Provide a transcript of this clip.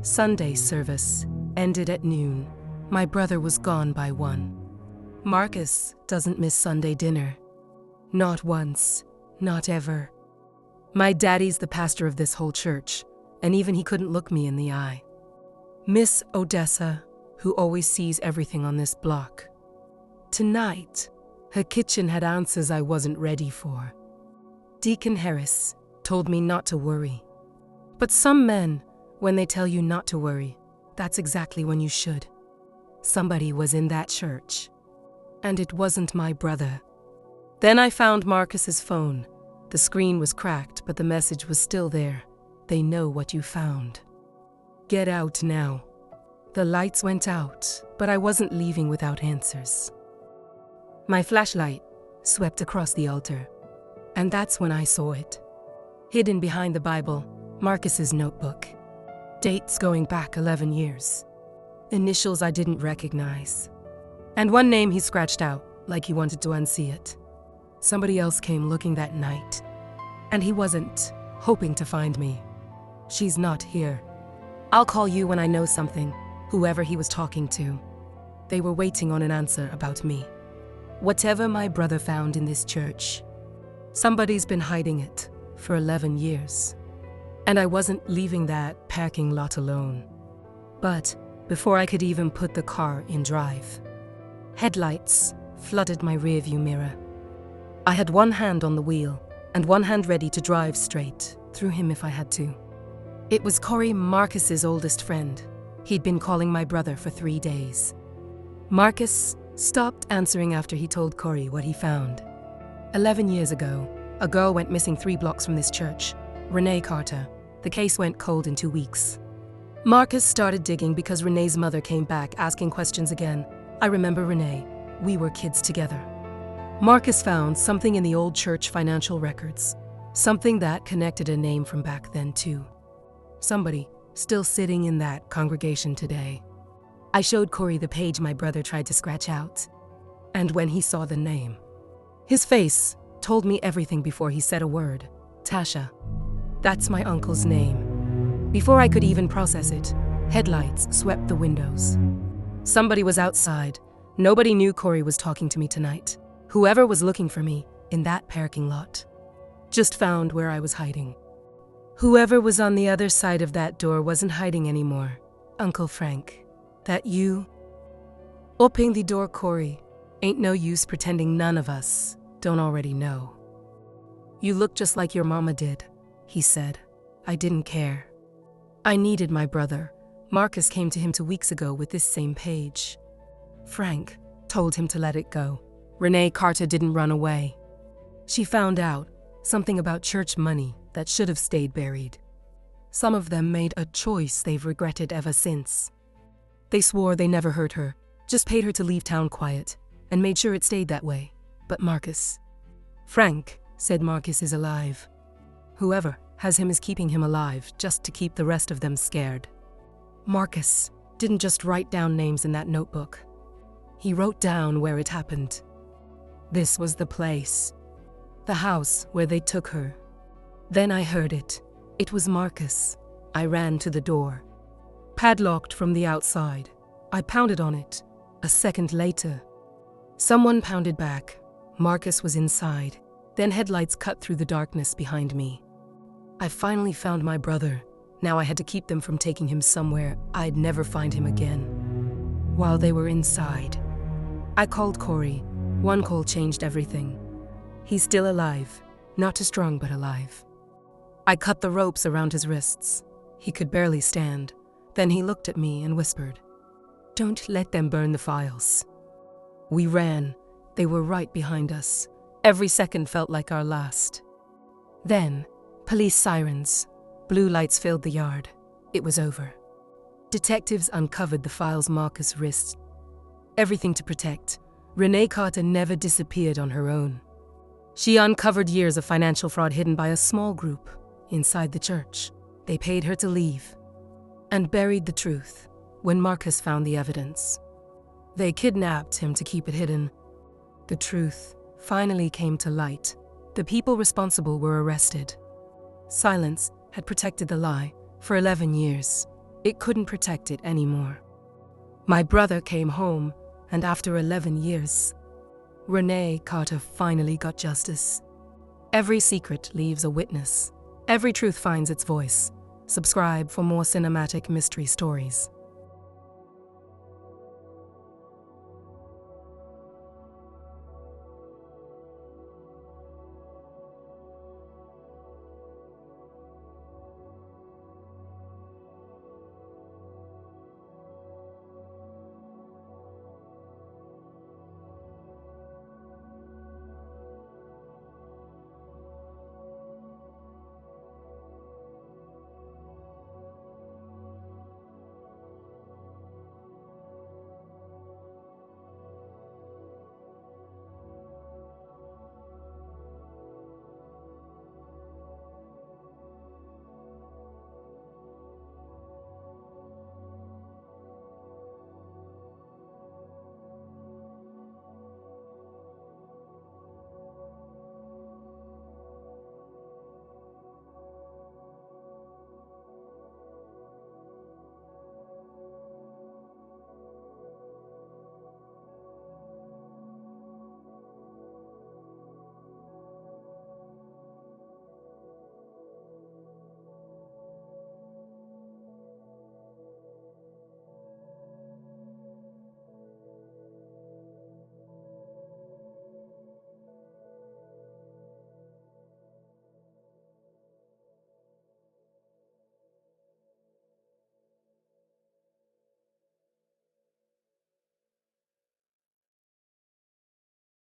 Sunday service ended at noon. My brother was gone by 1. Marcus doesn't miss Sunday dinner. Not once, not ever. My daddy's the pastor of this whole church, and even he couldn't look me in the eye. Miss Odessa, who always sees everything on this block. Tonight, her kitchen had answers I wasn't ready for. Deacon Harris told me not to worry. But some men, when they tell you not to worry, that's exactly when you should. Somebody was in that church. And it wasn't my brother. Then I found Marcus's phone. The screen was cracked, but the message was still there. They know what you found. Get out now. The lights went out, but I wasn't leaving without answers. My flashlight swept across the altar, and that's when I saw it. Hidden behind the Bible, Marcus's notebook. Dates going back 11 years. Initials I didn't recognize. And one name he scratched out, like he wanted to unsee it. Somebody else came looking that night, and he wasn't hoping to find me. She's not here. I'll call you when I know something, whoever he was talking to. They were waiting on an answer about me. Whatever my brother found in this church, somebody's been hiding it for 11 years. And I wasn't leaving that parking lot alone. But before I could even put the car in drive, headlights flooded my rearview mirror. I had one hand on the wheel and one hand ready to drive straight through him if I had to. It was Corey, Marcus's oldest friend. He'd been calling my brother for 3 days. Marcus stopped answering after he told Corey what he found. 11 years ago, a girl went missing 3 blocks from this church, Renee Carter. The case went cold in 2 weeks. Marcus started digging because Renee's mother came back asking questions again. I remember Renee. We were kids together. Marcus found something in the old church financial records, something that connected a name from back then too. Somebody still sitting in that congregation today. I showed Corey the page my brother tried to scratch out. And when he saw the name, his face told me everything before he said a word. Tasha. That's my uncle's name. Before I could even process it, headlights swept the windows. Somebody was outside. Nobody knew Corey was talking to me tonight. Whoever was looking for me in that parking lot just found where I was hiding. Whoever was on the other side of that door wasn't hiding anymore. Uncle Frank. That you? Open the door, Corey. Ain't no use pretending none of us don't already know. You look just like your mama did, he said. I didn't care. I needed my brother. Marcus came to him 2 weeks ago with this same page. Frank told him to let it go. Renee Carter didn't run away. She found out something about church money that should have stayed buried. Some of them made a choice they've regretted ever since. They swore they never hurt her, just paid her to leave town quiet, and made sure it stayed that way. But Marcus. Frank said Marcus is alive. Whoever has him is keeping him alive just to keep the rest of them scared. Marcus didn't just write down names in that notebook. He wrote down where it happened. This was the place. The house where they took her. Then I heard it. It was Marcus. I ran to the door. Padlocked from the outside. I pounded on it. A second later, someone pounded back. Marcus was inside. Then headlights cut through the darkness behind me. I finally found my brother. Now I had to keep them from taking him somewhere I'd never find him again. While they were inside, I called Corey. One call changed everything. He's still alive. Not too strong, but alive. I cut the ropes around his wrists. He could barely stand. Then he looked at me and whispered, "Don't let them burn the files." We ran. They were right behind us. Every second felt like our last. Then, police sirens. Blue lights filled the yard. It was over. Detectives uncovered the files Marcus wrist. Everything to protect. Renee Carter never disappeared on her own. She uncovered years of financial fraud hidden by a small group inside the church. They paid her to leave and buried the truth when Marcus found the evidence. They kidnapped him to keep it hidden. The truth finally came to light. The people responsible were arrested. Silence had protected the lie for 11 years. It couldn't protect it anymore. My brother came home, and after 11 years, Renee Carter finally got justice. Every secret leaves a witness. Every truth finds its voice. Subscribe for more cinematic mystery stories.